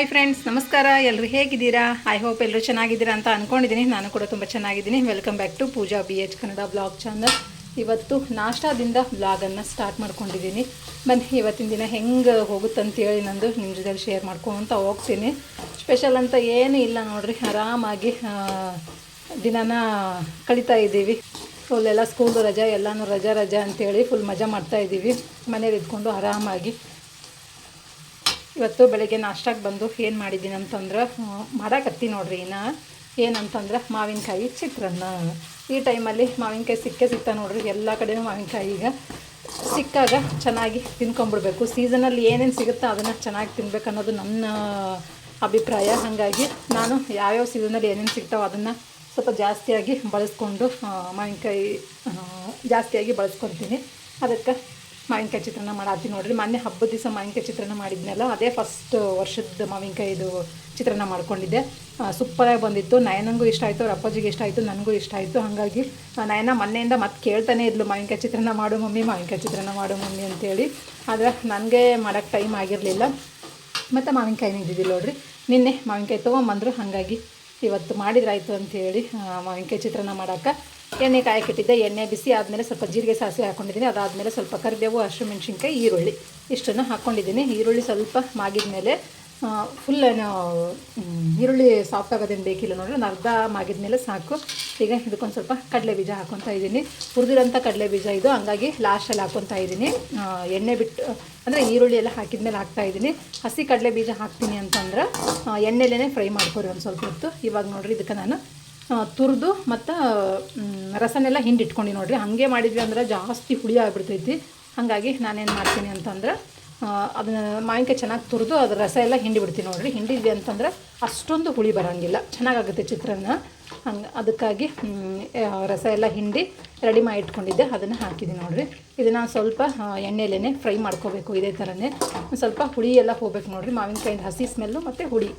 Hi friends, ನಮಸ್ಕಾರ. ಎಲ್ಲರೂ ಹೇಗಿದ್ದೀರಾ? ಐ ಹೋಪ್ ಎಲ್ಲರೂ ಚೆನ್ನಾಗಿದ್ದೀರಾ ಅಂತ ಅಂದ್ಕೊಂಡಿದ್ದೀನಿ. ನಾನು ಕೂಡ ತುಂಬ ಚೆನ್ನಾಗಿದ್ದೀನಿ. Welcome back to Pooja BH Kannada blog channel. ಇವತ್ತು ನಾಷ್ಟಾದಿಂದ ಬ್ಲಾಗನ್ನು ಸ್ಟಾರ್ಟ್ ಮಾಡ್ಕೊಂಡಿದ್ದೀನಿ. ಬನ್ನಿ, ಇವತ್ತಿನ ದಿನ ಹೆಂಗೆ ಹೋಗುತ್ತಂತೇಳಿ ನಂದು ನಿಮ್ಮ ಜೊತೆ ಶೇರ್ ಮಾಡ್ಕೊತ ಹೋಗ್ತೀನಿ. ಸ್ಪೆಷಲ್ ಅಂತ ಏನೂ ಇಲ್ಲ ನೋಡ್ರಿ, ಆರಾಮಾಗಿ ದಿನನ ಕಳೀತಾ ಇದ್ದೀವಿ. ಫುಲ್ಲೆಲ್ಲ ಸ್ಕೂಲ್ ರಜೆ, ಎಲ್ಲನೂ ರಜಾ ಅಂತೇಳಿ ಫುಲ್ ಮಜಾ ಮಾಡ್ತಾಯಿದ್ದೀವಿ. ಮನೇಲಿ ಇದ್ಕೊಂಡು ಆರಾಮಾಗಿ. ಇವತ್ತು ಬೆಳಗ್ಗೆ ನಾಷ್ಟಾಗೆ ಬಂದು ಏನು ಮಾಡಿದ್ದೀನಿ ಅಂತಂದ್ರೆ ಮಾಡಾಕತ್ತಿ ನೋಡ್ರಿ. ಏನಂತಂದ್ರೆ ಮಾವಿನಕಾಯಿ ಚಿತ್ರಾನ್ನ. ಈ ಟೈಮಲ್ಲಿ ಮಾವಿನಕಾಯಿ ಸಿಗ್ತಾ ನೋಡ್ರಿ. ಎಲ್ಲ ಕಡೆಯೂ ಮಾವಿನಕಾಯಿ ಈಗ ಸಿಕ್ಕಾಗ ಚೆನ್ನಾಗಿ ತಿನ್ಕೊಂಬಿಡ್ಬೇಕು. ಸೀಸನಲ್ಲಿ ಏನೇನು ಸಿಗುತ್ತೋ ಅದನ್ನು ಚೆನ್ನಾಗಿ ತಿನ್ಬೇಕು ಅನ್ನೋದು ನನ್ನ ಅಭಿಪ್ರಾಯ. ಹಾಗಾಗಿ ನಾನು ಯಾವ್ಯಾವ ಸೀಸನಲ್ಲಿ ಏನೇನು ಸಿಗ್ತಾವೋ ಅದನ್ನು ಸ್ವಲ್ಪ ಜಾಸ್ತಿಯಾಗಿ ಬಳಸ್ಕೊಂಡು ಮಾವಿನಕಾಯಿ ಜಾಸ್ತಿಯಾಗಿ ಬಳಸ್ಕೊತೀನಿ. ಅದಕ್ಕೆ ಮಾವಿನಕಾಯಿ ಚಿತ್ರಾನ್ನ ಮಾಡಾತೀನಿ ನೋಡ್ರಿ. ಮೊನ್ನೆ ಹಬ್ಬದ ದಿವಸ ಮಾವಿನಕಾಯಿ ಚಿತ್ರಾನ್ನ ಮಾಡಿದ್ನಲ್ಲ, ಅದೇ ಫಸ್ಟ್ ವರ್ಷದ ಮಾವಿನಕಾಯಿದು ಚಿತ್ರಾನ್ನ ಮಾಡ್ಕೊಂಡಿದ್ದೆ. ಸೂಪರಾಗಿ ಬಂದಿತ್ತು. ನಯನಂಗೂ ಇಷ್ಟ ಆಯಿತು, ಅವ್ರ ಅಪ್ಪಾಜಿಗೆ ಇಷ್ಟ ಆಯಿತು, ನನಗೂ ಇಷ್ಟ ಆಯಿತು. ಹಾಗಾಗಿ ನಯನ ಮೊನ್ನೆಯಿಂದ ಮತ್ತೆ ಕೇಳ್ತಾನೆ ಇದ್ಲು, ಮಾವಿನಕಾಯಿ ಚಿತ್ರಾನ್ನ ಮಾಡು ಮಮ್ಮಿ, ಮಾವಿನಕಾಯಿ ಚಿತ್ರಾನ್ನ ಮಾಡು ಮಮ್ಮಿ ಅಂತೇಳಿ. ಆದರೆ ನನಗೆ ಮಾಡೋಕ್ಕೆ ಟೈಮ್ ಆಗಿರಲಿಲ್ಲ. ಮತ್ತು ಮಾವಿನಕಾಯಿನೂ ಇದ್ದಿದ್ದಿಲ್ಲ ನೋಡ್ರಿ. ನಿನ್ನೆ ಮಾವಿನಕಾಯಿ ತೊಗೊಂಬಂದರು. ಹಾಗಾಗಿ ಇವತ್ತು ಮಾಡಿದ್ರಾಯ್ತು ಅಂಥೇಳಿ ಮಾವಿನಕಾಯಿ ಚಿತ್ರಾನ್ನ ಮಾಡೋಕ್ಕೆ ಎಣ್ಣೆ ಕಾಯಕ್ಕಿಟ್ಟಿದ್ದೆ. ಎಣ್ಣೆ ಬಿಸಿ ಆದಮೇಲೆ ಸ್ವಲ್ಪ ಜೀರಿಗೆ ಸಾಸಿವೆ ಹಾಕ್ಕೊಂಡಿದ್ದೀನಿ. ಅದಾದಮೇಲೆ ಸ್ವಲ್ಪ ಕರಿಬೇವು, ಹಸಿಮೆಣ್ಸಿನ್ಕಾಯಿ, ಈರುಳ್ಳಿ ಇಷ್ಟನ್ನು ಹಾಕ್ಕೊಂಡಿದ್ದೀನಿ. ಈರುಳ್ಳಿ ಸ್ವಲ್ಪ ಮಾಗಿದ ಮೇಲೆ ಫುಲ್ ಈರುಳ್ಳಿ ಸಾಫ್ಟ್ ಆಗೋದೇನು ಬೇಕಿಲ್ಲ ನೋಡ್ರಿ. ಒಂದು ಅರ್ಧ ಮಾಗಿದ ಮೇಲೆ ಸಾಕು. ಈಗ ಇದಕ್ಕೊಂದು ಸ್ವಲ್ಪ ಕಡಲೆ ಬೀಜ ಹಾಕ್ಕೊತಾ ಇದ್ದೀನಿ. ಹುರಿದಿರೋಂಥ ಕಡಲೆ ಬೀಜ ಇದು, ಹಂಗಾಗಿ ಲಾಸ್ಟಲ್ಲಿ ಹಾಕ್ಕೊತಾ ಇದ್ದೀನಿ. ಎಣ್ಣೆ ಬಿಟ್ಟು ಅಂದರೆ ಈರುಳ್ಳಿ ಎಲ್ಲ ಹಾಕಿದ ಮೇಲೆ ಹಾಕ್ತಾಯಿದ್ದೀನಿ. ಹಸಿ ಕಡಲೆ ಬೀಜ ಹಾಕ್ತೀನಿ ಅಂತಂದ್ರೆ ಎಣ್ಣೆಲೇ ಫ್ರೈ ಮಾಡ್ಕೊರಿ ಒಂದು ಸ್ವಲ್ಪ ಹೊತ್ತು. ಇವಾಗ ನೋಡಿರಿ, ಇದಕ್ಕೆ ನಾನು ತುರಿದು ಮತ್ತು ರಸನೆಲ್ಲ ಹಿಂಡಿಟ್ಕೊಂಡು ನೋಡಿರಿ. ಹಾಗೆ ಮಾಡಿದ್ವಿ ಅಂದ್ರೆ ಜಾಸ್ತಿ ಹುಳಿ ಆಗಿಬಿಡ್ತೈತಿ. ಹಾಗಾಗಿ ನಾನೇನು ಮಾಡ್ತೀನಿ ಅಂತಂದ್ರೆ ಅದನ್ನು ಮಾವಿನಕಾಯಿ ಚೆನ್ನಾಗಿ ತುರಿದು ಅದ್ರ ರಸ ಎಲ್ಲ ಹಿಂಡಿಬಿಡ್ತೀನಿ ನೋಡಿರಿ. ಹಿಂಡಿದ್ವಿ ಅಂತಂದ್ರೆ ಅಷ್ಟೊಂದು ಹುಳಿ ಬರೋಂಗಿಲ್ಲ, ಚೆನ್ನಾಗಾಗುತ್ತೆ ಚಿತ್ರಾನ್ನ. ಅದಕ್ಕಾಗಿ ರಸ ಎಲ್ಲ ಹಿಂಡಿ ರೆಡಿ ಮಾಡಿ ಇಟ್ಕೊಂಡಿದ್ದೆ, ಅದನ್ನು ಹಾಕಿದ್ದೀನಿ ನೋಡಿರಿ. ಇದನ್ನು ಸ್ವಲ್ಪ ಎಣ್ಣೆಲೇ ಫ್ರೈ ಮಾಡ್ಕೋಬೇಕು. ಇದೇ ಥರನೇ ಸ್ವಲ್ಪ ಹುಳಿ ಎಲ್ಲ ಹೋಗ್ಬೇಕು ನೋಡಿರಿ. ಮಾವಿನಕಾಯಿಂದ ಹಸಿ ಸ್ಮೆಲ್ಲು ಮತ್ತು ಹುಳಿ,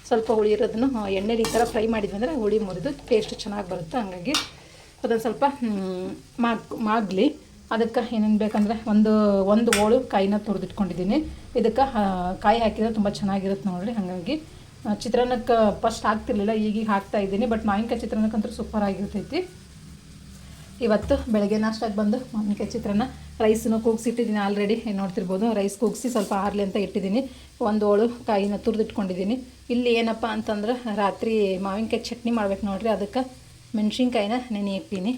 ಸ್ವಲ್ಪ ಹುಳಿ ಇರೋದನ್ನು ಎಣ್ಣೆಲಿ ಈ ಥರ ಫ್ರೈ ಮಾಡಿದ್ವಿ ಅಂದರೆ ಹುಳಿ ಮುರಿದು ಟೇಸ್ಟ್ ಚೆನ್ನಾಗಿ ಬರುತ್ತೆ. ಹಾಗಾಗಿ ಅದೊಂದು ಸ್ವಲ್ಪ ಮಾಗಲಿ. ಅದಕ್ಕೆ ಏನೇನು ಬೇಕಂದರೆ ಒಂದು ಓಳು ಕಾಯಿನ ತುರಿದಿಟ್ಕೊಂಡಿದ್ದೀನಿ. ಇದಕ್ಕೆ ಕಾಯಿ ಹಾಕಿದರೆ ತುಂಬ ಚೆನ್ನಾಗಿರುತ್ತೆ ನೋಡಿರಿ. ಹಾಗಾಗಿ ಚಿತ್ರಾನ್ನಕ್ಕೆ ಫಸ್ಟ್ ಹಾಕ್ತಿರ್ಲಿಲ್ಲ, ಈಗೀಗ ಹಾಕ್ತಾಯಿದ್ದೀನಿ. ಬಟ್ ಮಾವಿನಕಾಯಿ ಚಿತ್ರಾನ್ನಕ್ಕಂತೂ ಸೂಪರ್ ಆಗಿರ್ತೈತಿ. ಇವತ್ತು ಬೆಳಗ್ಗೆ ನಾಷ್ಟಾಗಿ ಬಂದು ಮಾವಿನಕಾಯಿ ಚಿತ್ರಾನ್ನ, ರೈಸನ್ನು ಕೂಗಿಸಿಟ್ಟಿದ್ದೀನಿ ಆಲ್ರೆಡಿ, ನೋಡ್ತಿರ್ಬೋದು. ರೈಸ್ ಕೂಗಿಸಿ ಸ್ವಲ್ಪ ಆರಲಿ ಅಂತ ಇಟ್ಟಿದ್ದೀನಿ. ಒಂದು ಓಳು ಕಾಯಿನ ತುರಿದಿಟ್ಕೊಂಡಿದ್ದೀನಿ. ಇಲ್ಲಿ ಏನಪ್ಪ ಅಂತಂದ್ರೆ ರಾತ್ರಿ ಮಾವಿನಕಾಯಿ ಚಟ್ನಿ ಮಾಡ್ಬೇಕು ನೋಡಿರಿ. ಅದಕ್ಕೆ ಮೆಣಸಿನ್ಕಾಯಿನ ನೆನೆ ಇಟ್ಟೀನಿ.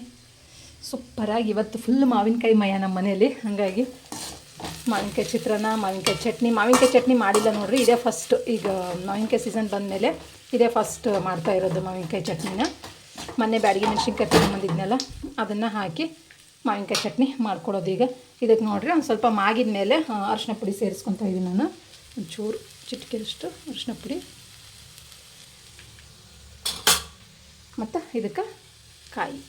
ಸೂಪರಾಗಿ ಇವತ್ತು ಫುಲ್ ಮಾವಿನಕಾಯಿ ಮಯ ನಮ್ಮ ಮನೇಲಿ. ಹಾಗಾಗಿ ಮಾವಿನಕಾಯಿ ಚಿತ್ರಾನ್ನ, ಮಾವಿನಕಾಯಿ ಚಟ್ನಿ ಮಾಡಿಲ್ಲ ನೋಡಿರಿ. ಇದೇ ಫಸ್ಟ್. ಈಗ ಮಾವಿನಕಾಯಿ ಸೀಸನ್ ಬಂದಮೇಲೆ ಇದೇ ಫಸ್ಟ್ ಮಾಡ್ತಾ ಇರೋದು ಮಾವಿನಕಾಯಿ ಚಟ್ನಿನ. ಮೊನ್ನೆ ಬ್ಯಾಡಗಿ ಮೆಣಸಿನ್ಕಾಯಿ ತೊಗೊಂಬಂದಿದ್ನಲ್ಲ, ಅದನ್ನು ಹಾಕಿ ಮಾವಿನಕಾಯಿ ಚಟ್ನಿ ಮಾಡ್ಕೊಡೋದು. ಈಗ ಇದಕ್ಕೆ ನೋಡಿರಿ ಒಂದು ಸ್ವಲ್ಪ ಮಾಗಿದ ಮೇಲೆ ಅರಿಶಿನ ಪುಡಿ ಸೇರಿಸ್ಕೊತಾ ಇದ್ದೀನಿ ನಾನು. ಒಂಚೂರು ಚಿಟಿಕೆಯಷ್ಟು ಅರಿಶಿನ ಪುಡಿ ಮತ್ತು ಇದಕ್ಕೆ ಕಾಯಿ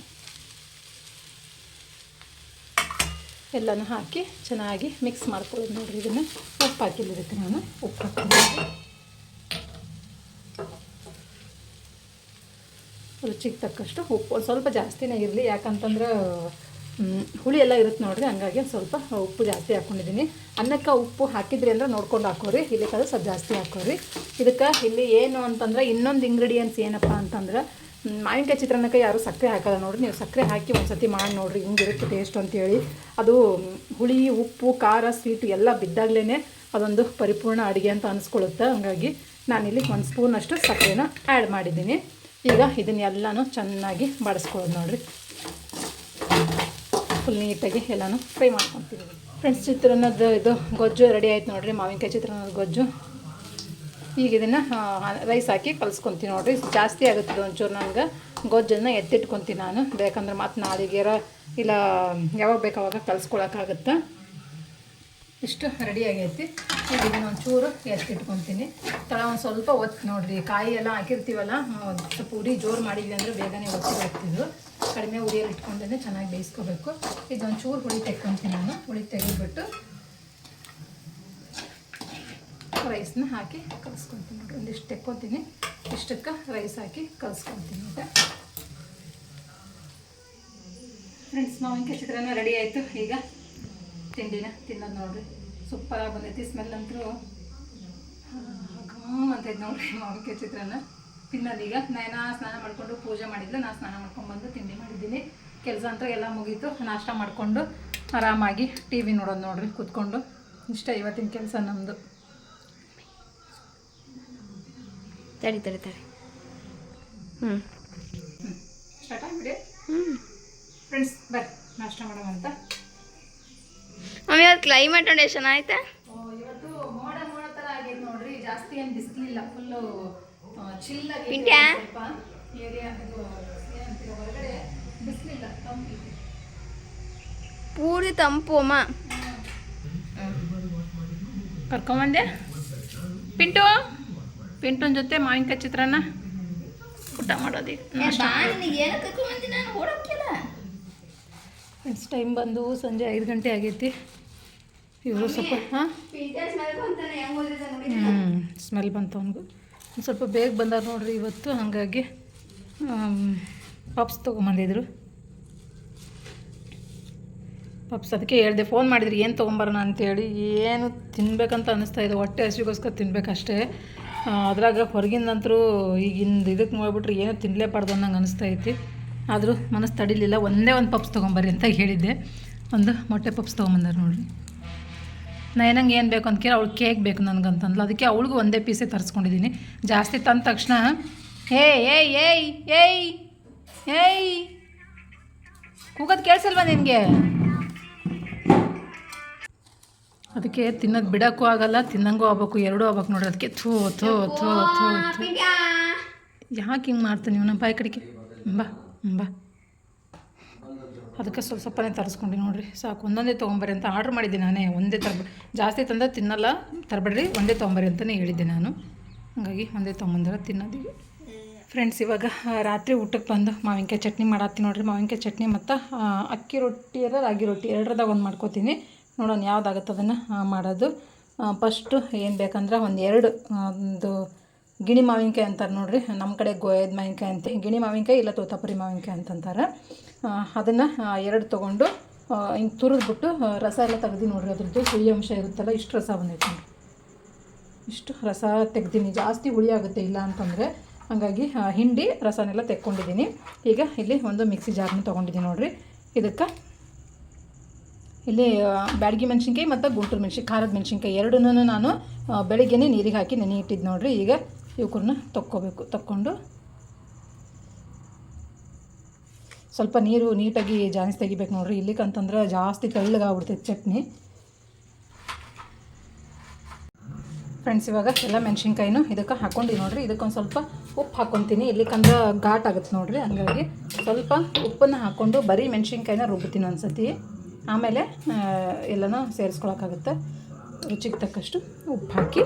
ಎಲ್ಲನೂ ಹಾಕಿ ಚೆನ್ನಾಗಿ ಮಿಕ್ಸ್ ಮಾಡ್ಕೊಳ್ಳೋದು ನೋಡಿರಿ. ಇದನ್ನು ಉಪ್ಪು ಹಾಕಿಲ್ಲ, ಇದಕ್ಕೆ ನಾನು ಉಪ್ಪು ಹಾಕ್ತೀನಿ. ರುಚಿಗೆ ತಕ್ಕಷ್ಟು ಉಪ್ಪು, ಒಂದು ಸ್ವಲ್ಪ ಜಾಸ್ತಿನೇ ಇರಲಿ. ಯಾಕಂತಂದ್ರೆ ಹುಳಿ ಎಲ್ಲ ಇರುತ್ತೆ ನೋಡಿರಿ. ಹಂಗಾಗಿ ಸ್ವಲ್ಪ ಉಪ್ಪು ಜಾಸ್ತಿ ಹಾಕ್ಕೊಂಡಿದ್ದೀನಿ. ಅನ್ನಕ್ಕೆ ಉಪ್ಪು ಹಾಕಿದ್ರಿ ಅಂದ್ರೆ ನೋಡ್ಕೊಂಡು ಹಾಕೋರಿ, ಇಲ್ಲಕ್ಕಾದ್ರೆ ಸ್ವಲ್ಪ ಜಾಸ್ತಿ ಹಾಕೋರಿ. ಇದಕ್ಕೆ ಇಲ್ಲಿ ಏನು ಅಂತಂದ್ರೆ ಇನ್ನೊಂದು ಇಂಗ್ರೀಡಿಯೆಂಟ್ಸ್ ಏನಪ್ಪ ಅಂತಂದ್ರೆ, ಮಾವಿನಕಾಯಿ ಚಿತ್ರಾನ್ನಕ್ಕೆ ಯಾರೂ ಸಕ್ಕರೆ ಹಾಕೋಲ್ಲ ನೋಡಿರಿ. ನೀವು ಸಕ್ಕರೆ ಹಾಕಿ ಒಂದು ಸತಿ ಮಾಡಿ ನೋಡಿರಿ, ಹಿಂಗಿರುತ್ತೆ ಟೇಸ್ಟ್ ಅಂತೇಳಿ. ಅದು ಹುಳಿ, ಉಪ್ಪು, ಖಾರ, ಸ್ವೀಟು ಎಲ್ಲ ಬಿದ್ದಾಗಲೇ ಅದೊಂದು ಪರಿಪೂರ್ಣ ಅಡುಗೆ ಅಂತ ಅನಿಸ್ಕೊಳ್ಳುತ್ತೆ. ಹಾಗಾಗಿ ನಾನಿಲ್ಲಿ 1 ಸ್ಪೂನಷ್ಟು ಸಕ್ಕರೆನ ಆ್ಯಡ್ ಮಾಡಿದ್ದೀನಿ. ಈಗ ಇದನ್ನೆಲ್ಲನೂ ಚೆನ್ನಾಗಿ ಬಾಡಿಸ್ಕೊಳ್ಳೋದು ನೋಡಿರಿ. ಫುಲ್ ನೀಟಾಗಿ ಎಲ್ಲನೂ ಫ್ರೈ ಮಾಡ್ಕೊತೀನಿ ಫ್ರೆಂಡ್ಸ್. ಚಿತ್ರಾನ್ನದ ಇದು ಗೊಜ್ಜು ರೆಡಿ ಆಯ್ತು ನೋಡಿರಿ, ಮಾವಿನಕಾಯಿ ಚಿತ್ರಾನ್ನದ ಗೊಜ್ಜು. ಈಗ ಇದನ್ನು ರೈಸ್ ಹಾಕಿ ಕಲಿಸ್ಕೊತೀನಿ ನೋಡಿರಿ. ಜಾಸ್ತಿ ಆಗುತ್ತದೆ ಒಂಚೂರು. ನನಗೆ ಗೊಜ್ಜನ್ನು ಎತ್ತಿಟ್ಕೊತೀನಿ ನಾನು, ಬೇಕಂದ್ರೆ ಮತ್ತು ನಾಳೆಗೇರ ಇಲ್ಲ ಯಾವಾಗ ಬೇಕಾವಾಗ ಕಲಿಸ್ಕೊಳಕ್ಕಾಗುತ್ತೆ. ಇಷ್ಟು ರೆಡಿ ಆಗೈತಿ. ಈಗ ಇದನ್ನು ಒಂಚೂರು ಎತ್ತಿಟ್ಕೊತೀನಿ. ತಳ ಒಂದು ಸ್ವಲ್ಪ ಒತ್ತು ನೋಡಿರಿ. ಕಾಯಿ ಎಲ್ಲ ಹಾಕಿರ್ತೀವಲ್ಲ, ಸ್ವಲ್ಪ ಉರಿ ಜೋರು ಮಾಡಿದ್ವಿ ಅಂದರೆ ಬೇಗನೆ ಒತ್ತಿ ಹೋಗ್ತಿದ್ದು. ಕಡಿಮೆ ಉರಿಯಲ್ಲಿ ಇಟ್ಕೊಂಡೇ ಚೆನ್ನಾಗಿ ಬೇಯಿಸ್ಕೋಬೇಕು. ಇದೊಂಚೂರು ಹುಳಿ ತೆಕ್ಕೊತೀನಿ ನಾನು. ಹುಳಿ ತೆಗೆದುಬಿಟ್ಟು ರೈಸ್ನ ಹಾಕಿ ಕಲಿಸ್ಕೊತೀನಿ ನೋಡಿರಿ. ಒಂದಿಷ್ಟು ತೆಕ್ಕೊತೀನಿ, ಇಷ್ಟಕ್ಕೆ ರೈಸ್ ಹಾಕಿ ಕಲಿಸ್ಕೊತೀನಿ. ಈಗ ಫ್ರೆಂಡ್ಸ್, ಮಾವಿನಕಾಯಿ ಚಿತ್ರಾನ್ನ ರೆಡಿ ಆಯಿತು. ಈಗ ತಿಂಡಿನ ತಿನ್ನೋದು ನೋಡಿರಿ. ಸೂಪರಾಗಿ ಬಂದೈತಿ. ಸ್ಮೆಲ್ ಅಂತೂ ಅಂತೈತೆ ನೋಡ್ರಿ ಮಾವಿನಕಾಯಿ ಚಿತ್ರಾನ್ನ ತಿನ್ನೋದೀಗ. ನಾ ಸ್ನಾನ ಮಾಡಿಕೊಂಡು ಪೂಜೆ ಮಾಡಿದ್ಲು, ನಾನು ಸ್ನಾನ ಮಾಡ್ಕೊಂಡ್ಬಂದು ತಿಂಡಿ ಮಾಡಿದ್ದೀನಿ. ಕೆಲಸ ಅಂತ ಎಲ್ಲ ಮುಗೀತು. ನಾಷ್ಟ ಮಾಡಿಕೊಂಡು ಆರಾಮಾಗಿ ಟಿ ವಿ ನೋಡೋದು ನೋಡ್ರಿ ಕೂತ್ಕೊಂಡು. ಇಷ್ಟ ಇವತ್ತಿನ ಕೆಲಸ ನಮ್ಮದು. ತಡಿ ಸ್ಟಾರ್ಟ್ ಆಗಿಬಿಡಿ ಫ್ರೆಂಡ್ಸ್. ಬರ್ರಿ ನಾಷ್ಟ ಮಾಡೋವಂತ. ಮಮ್ಮಿ ಅದು ಕ್ಲೈಮೇಟ್ ನೋಡಿ ಎಷ್ಟು ಚೆನ್ನಾಗೈತೆ. ಇವತ್ತು ಮೋಡ ಥರ ಆಗೈತೆ ನೋಡ್ರಿ. ಜಾಸ್ತಿ ಏನು ಬಿಸಿಲಿಲ್ಲ, ಫುಲ್ಲು ಚಿಲ್ಲಾಗಿ ಸ್ವಲ್ಪ ಏರಿಯಾ. ಹೊರಗಡೆ ಬಿಸಿಲಿಲ್ಲ, ತಂಪು, ಪೂರಿ ತಂಪು. ಅಮ್ಮ ಕರ್ಕೊಂಬಂದೆ ಪಿಂಟುನ ಜೊತೆ ಮಾವಿನಕಾಯಿ ಚಿತ್ರಾನ್ನ ಊಟ ಮಾಡೋದೀಗ. ಫ್ರೆಂಡ್ಸ್ ಟೈಮ್ ಬಂದು ಸಂಜೆ 5 ಗಂಟೆ ಆಗೈತಿ. ಇವರು ಸ್ವಲ್ಪ ಸ್ಮೆಲ್ ಬಂತು ಅವನಿಗೂ. ಒಂದು ಸ್ವಲ್ಪ ಬೇಗ ಬಂದಾರ ನೋಡ್ರಿ ಇವತ್ತು. ಹಾಗಾಗಿ ಪಪ್ಸ್ ತೊಗೊಂಬಂದಿದ್ರು. ಪಪ್ಸ್ ಅದಕ್ಕೆ ಹೇಳಿದೆ, ಫೋನ್ ಮಾಡಿದ್ರಿ ಏನು ತೊಗೊಂಬರೋಣ ಅಂತೇಳಿ. ಏನು ತಿನ್ಬೇಕಂತ ಅನ್ನಿಸ್ತಾ ಇದೆ, ಹೊಟ್ಟೆ ಹಸಿಗೋಸ್ಕರ ತಿನ್ಬೇಕಷ್ಟೇ. ಅದ್ರಾಗ ಹೊರಗಿಂದಂತರೂ ಈಗಿಂದ ಇದಕ್ಕೆ ನೋಡ್ಬಿಟ್ರೆ ಏನೂ ತಿನ್ನಲೇಬಾರ್ದು ಅನ್ನಂಗೆ ಅನಿಸ್ತಾ ಐತಿ. ಆದರೂ ಮನಸ್ಸು ತಡಿಲಿಲ್ಲ. ಒಂದೇ ಒಂದು ಪಪ್ಸ್ ತೊಗೊಂಬರ್ರಿ ಅಂತ ಹೇಳಿದ್ದೆ. ಒಂದು ಮೊಟ್ಟೆ ಪಪ್ಸ್ ತೊಗೊಂಬಂದಾರೆ ನೋಡಿರಿ. ಏನಂಗೆ ಏನು ಬೇಕು ಅಂತ ಕೇಳಿ ಅವಳು ಕೇಕ್ ಬೇಕು ನನಗಂತಂದ್ಲು. ಅದಕ್ಕೆ ಅವಳಿಗೂ ಒಂದೇ ಪೀಸೇ ತರಿಸ್ಕೊಂಡಿದ್ದೀನಿ. ಜಾಸ್ತಿ ತಂದ ತಕ್ಷಣ ಏಯ್ ಏಯ್ ಏಯ್ ಏಯ್ ಏಯ್ ಕೂಗೋದು ಕೇಳಿಸಲ್ವಾ ನಿನಗೆ? ಅದಕ್ಕೆ ತಿನ್ನೋದು ಬಿಡೋಕ್ಕೂ ಆಗಲ್ಲ, ತಿನ್ನಂಗೂ ಆಗ್ಬೇಕು, ಎರಡೂ ಆಗ್ಬೇಕು ನೋಡ್ರಿ. ಅದಕ್ಕೆ ಥೂ ಥೂ ಥೂ ಥೂ ಥೂ ಯಾಕೆ ಹಿಂಗೆ ಮಾಡ್ತೀನಿ ನೀವು? ನಮ್ಮ ಬಾಯಿ ಕಡೆಗೆ ಬಾ. ಅದಕ್ಕೆ ಸ್ವಲ್ಪನೇ ತರಿಸ್ಕೊಂಡು ನೋಡಿರಿ ಸಾಕು. ಒಂದೊಂದೇ ತೊಗೊಂಬರ್ರಿ ಅಂತ ಆರ್ಡ್ರ್ ಮಾಡಿದ್ದೆ ನಾನೇ. ಒಂದೇ ಜಾಸ್ತಿ ತಂದರೆ ತಿನ್ನಲ್ಲ, ತರಬೇಡ್ರಿ, ಒಂದೇ ತೊಗೊಂಬರ್ರಿ ಅಂತಲೇ ಹೇಳಿದ್ದೆ ನಾನು. ಹಾಗಾಗಿ ಒಂದೇ ತೊಗೊಂಬಂದ್ರೆ ತಿನ್ನೋದಿಗೆ. ಫ್ರೆಂಡ್ಸ್ ಇವಾಗ ರಾತ್ರಿ ಊಟಕ್ಕೆ ಬಂದು ಮಾವಿನಕಾಯಿ ಚಟ್ನಿ ಮಾಡತ್ತೀನಿ ನೋಡಿರಿ. ಮಾವಿನಕಾಯಿ ಚಟ್ನಿ ಮತ್ತು ಅಕ್ಕಿ ರೊಟ್ಟಿ ಅಲ್ಲ ರಾಗಿ ರೊಟ್ಟಿ ಎರಡರದಾಗ ಒಂದು ಮಾಡ್ಕೋತೀನಿ. ನೋಡೋಣ ಯಾವುದಾಗುತ್ತೆ ಅದನ್ನು ಮಾಡೋದು. ಫಸ್ಟು ಏನು ಬೇಕಂದ್ರೆ ಒಂದು ಗಿಣಿ ಮಾವಿನಕಾಯಿ ಅಂತಾರೆ ನೋಡಿರಿ. ನಮ್ಮ ಕಡೆ ಗೋಯದ ಮಾವಿನಕಾಯಿ ಅಂತ, ಗಿಣಿ ಮಾವಿನಕಾಯಿ ಇಲ್ಲ ತೋತಾಪುರಿ ಮಾವಿನಕಾಯಿ ಅಂತಂತಾರೆ. ಅದನ್ನು 2 ತೊಗೊಂಡು ಹಿಂಗೆ ತುರಿದ್ಬಿಟ್ಟು ರಸ ಎಲ್ಲ ತೆಗ್ದು ನೋಡಿರಿ. ಅದ್ರದ್ದು ಹುಳಿ ಅಂಶ ಇರುತ್ತಲ್ಲ, ಇಷ್ಟು ರಸ ಬಂದೈತೆ ನೋಡಿರಿ. ಇಷ್ಟು ರಸ ತೆಗ್ದೀನಿ. ಜಾಸ್ತಿ ಹುಳಿ ಆಗುತ್ತೆ ಇಲ್ಲ ಅಂತಂದರೆ. ಹಾಗಾಗಿ ಹಿಂಡಿ ರಸನೆಲ್ಲ ತೆಕ್ಕೊಂಡಿದ್ದೀನಿ. ಈಗ ಇಲ್ಲಿ ಒಂದು ಮಿಕ್ಸಿ ಜಾರ್ನ ತೊಗೊಂಡಿದ್ದೀನಿ ನೋಡಿರಿ. ಇದಕ್ಕೆ ಇಲ್ಲಿ ಬ್ಯಾಡಗಿ ಮೆಣಸಿನ್ಕಾಯಿ ಮತ್ತು ಗುಂಟೂರು ಮೆಣಸಿನ್ಕಾಯಿ, ಖಾರದ ಮೆಣಸಿನ್ಕಾಯಿ ಎರಡನ್ನೂ ನಾನು ಬೆಳಿಗ್ಗೆ ನೀರಿಗೆ ಹಾಕಿ ನೆನೆ ಇಟ್ಟಿದ್ದು ನೋಡಿರಿ. ಈಗ ಇವಕ್ಕನ್ನ ತಕ್ಕೊಂಡು ಸ್ವಲ್ಪ ನೀರು ನೀಟಾಗಿ ಜಾಸ್ತಿ ತೆಗಿಬೇಕು ನೋಡಿರಿ. ಇಲ್ಲಿಕಂತಂದ್ರೆ ಜಾಸ್ತಿ ತೆಳ್ಳಗಾಗ್ಬಿಡ್ತೈತೆ ಚಟ್ನಿ. ಫ್ರೆಂಡ್ಸ್ ಇವಾಗ ಎಲ್ಲ ಮೆಣಸಿನ್ಕಾಯಿನೂ ಇದಕ್ಕೆ ಹಾಕ್ಕೊಂಡು ನೋಡಿರಿ. ಇದಕ್ಕೊಂದು ಸ್ವಲ್ಪ ಉಪ್ಪು ಹಾಕ್ಕೊತೀನಿ. ಇಲ್ಲಿಕಂದ್ರೆ ಘಾಟ್ ಆಗುತ್ತೆ ನೋಡಿರಿ. ಹಂಗಾಗಿ ಸ್ವಲ್ಪ ಉಪ್ಪನ್ನು ಹಾಕ್ಕೊಂಡು ಬರೀ ಮೆಣಸಿನ್ಕಾಯಿನ ರುಬ್ತೀನಿ ಒಂದು ಸತಿ. ಆಮೇಲೆ ಎಲ್ಲನೂ ಸೇರಿಸ್ಕೊಳಕ್ಕಾಗುತ್ತೆ. ರುಚಿಗೆ ತಕ್ಕಷ್ಟು ಉಪ್ಪು ಹಾಕಿ.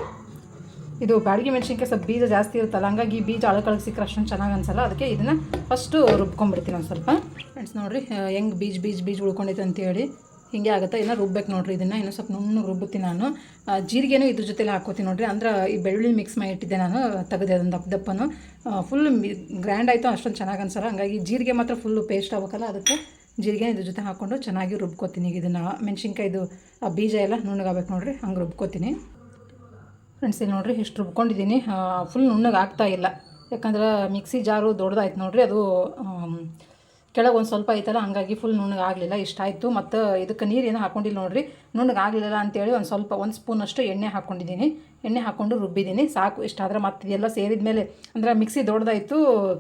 ಇದು ಬ್ಯಾಡಗಿ ಮೆಣಸಿನ್ಕಾಯಿ ಸ್ವಲ್ಪ ಬೀಜ ಜಾಸ್ತಿ ಇರುತ್ತಲ್ಲ, ಹಂಗಾಗಿ ಬೀಜ ಅಳಕಳಗೆ ಸಿಕ್ಕರೆ ಅಷ್ಟೊಂದು ಚೆನ್ನಾಗಿ ಅನಿಸಲ್ಲ. ಅದಕ್ಕೆ ಇದನ್ನು ಫಸ್ಟು ರುಬ್ಕೊಂಡ್ಬಿಡ್ತೀನಿ ಒಂದು ಸ್ವಲ್ಪ. ಫ್ರೆಂಡ್ಸ್ ನೋಡಿರಿ ಹೆಂಗೆ ಬೀಜ ಉಳ್ಕೊಂಡೈತೆ ಅಂತೇಳಿ ಹೀಗೆ ಆಗುತ್ತೆ. ಇನ್ನೂ ರುಬ್ಬೇಕು ನೋಡಿರಿ. ಇದನ್ನು ಇನ್ನೂ ಸ್ವಲ್ಪ ನುಣ್ಣಗೆ ರುಬ್ಬುತ್ತೀನಿ ನಾನು. ಜೀರಿಗೆನೂ ಇದ್ರ ಜೊತೆಲಿ ಹಾಕ್ಕೋತೀನಿ ನೋಡಿರಿ. ಅಂದ್ರೆ ಈ ಬೆಳ್ಳುಳ್ಳಿ ಮಿಕ್ಸ್ ಮಾಡಿ ಇಟ್ಟಿದ್ದೆ ನಾನು, ತೆಗೆದೆ ಅದೊಂದು ದಪ್ಪನು. ಫುಲ್ ಗ್ರ್ಯಾಂಡ್ ಆಯಿತು ಅಷ್ಟೊಂದು ಚೆನ್ನಾಗಿ ಅನ್ಸಲ್ಲ. ಹಂಗಾಗಿ ಜೀರಿಗೆ ಮಾತ್ರ ಫುಲ್ಲು ಪೇಸ್ಟ್ ಆಗ್ಬೇಕಲ್ಲ, ಅದಕ್ಕೆ ಜೀರಿಗೆ ಇದ್ರ ಜೊತೆ ಹಾಕ್ಕೊಂಡು ಚೆನ್ನಾಗಿ ರುಬ್ಕೋತೀನಿ. ಈಗ ಇದನ್ನು ಮೆಣಸಿನ್ಕಾಯ್ದು ಆ ಬೀಜ ಎಲ್ಲ ನುಣ್ಣಗಾಗಬೇಕು ನೋಡಿರಿ, ಹಂಗೆ ರುಬ್ಕೋತೀನಿ. ಫ್ರೆಂಡ್ಸ್ ಇಲ್ಲಿ ನೋಡಿರಿ ಇಷ್ಟು ರುಬ್ಕೊಂಡಿದ್ದೀನಿ. ಫುಲ್ ನುಣ್ಣಗೆ ಆಗ್ತಾಯಿಲ್ಲ, ಯಾಕಂದ್ರೆ ಮಿಕ್ಸಿ ಜಾರು ದೊಡ್ಡದಾಯ್ತು ನೋಡಿರಿ. ಅದು ಕೆಳಗೆ ಒಂದು ಸ್ವಲ್ಪ ಐತಲ್ಲ, ಹಂಗಾಗಿ ಫುಲ್ ನುಣ್ಣಗೆ ಆಗಲಿಲ್ಲ. ಇಷ್ಟಾಯಿತು. ಮತ್ತು ಇದಕ್ಕೆ ನೀರೇನು ಹಾಕ್ಕೊಂಡಿಲ್ಲ ನೋಡಿರಿ. ನುಣ್ಣಗೆ ಆಗಲಿಲ್ಲ ಅಂತೇಳಿ ಒಂದು ಸ್ಪೂನಷ್ಟು ಎಣ್ಣೆ ಹಾಕ್ಕೊಂಡಿದ್ದೀನಿ. ಎಣ್ಣೆ ಹಾಕ್ಕೊಂಡು ರುಬ್ಬಿದ್ದೀನಿ. ಸಾಕು ಇಷ್ಟಾದರೆ. ಮತ್ತು ಇದೆಲ್ಲ ಸೇರಿದ ಮೇಲೆ ಅಂದರೆ ಮಿಕ್ಸಿ ದೊಡ್ಡದಾಯಿತು,